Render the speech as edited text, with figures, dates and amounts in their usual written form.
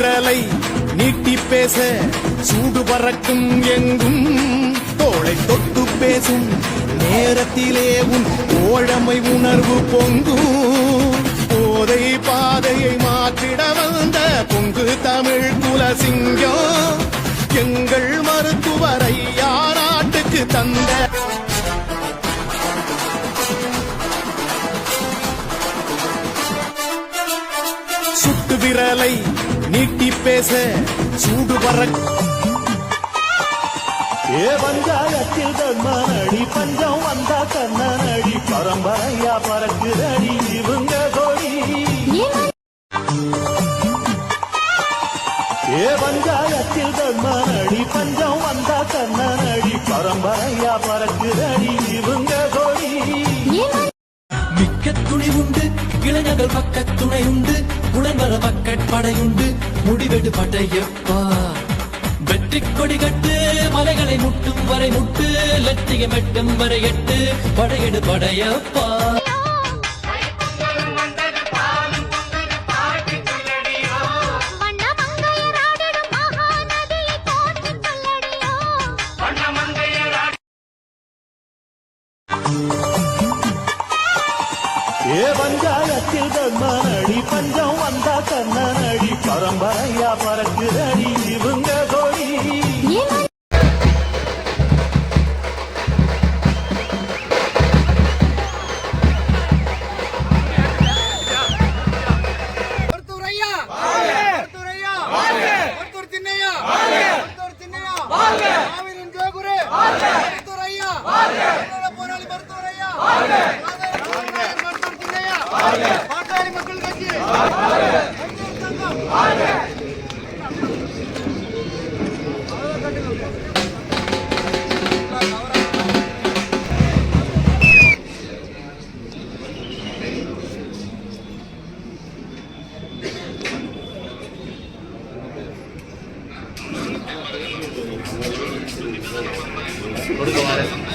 விரலை நீட்டி பேச சூடு பறக்கும் எங்கும் தோளை தொட்டு பேசும் நேரத்திலே உன் தோழமை உணர்வு பொங்கும் போதை பாதையை மாற்றிட வந்த பொங்கு தமிழ் குலசிங்கம் எங்கள் மருத்துவரை யாராட்டுக்கு தந்த சுட்டு விரலை நீட்டி பேச சூடு பஞ்சாயத்தில் கண்ணனடி பஞ்சம் வந்தா கண்ணனடி பரம்பரையா பறக்குதடி இவங்க கொடி பஞ்சாயத்தில் கண்ணனடி பஞ்சம் வந்தா கண்ணனடி பரம்பரையா பறக்குதடி இவங்க கொடி மிக்க துணி உண்டு இளைஞர்கள் பக்க துணை உண்டு குளம்பர பக்கட்படையுண்டு முடிவெடு படையப்பா வெற்றி கொடி கட்டு மலைகளை முட்டும் வரை முட்டு லட்சிய மெட்டும் வரை எட்டு படையெடு படையப்பா பஞ்சாயத்தில் கண்ணனடி பஞ்சம் வந்தா கண்ணனடி பரம்பரையா பறக்குதடி இவங்க கொடி பாட்டாளி மக்கள் கட்சி கொடுக்க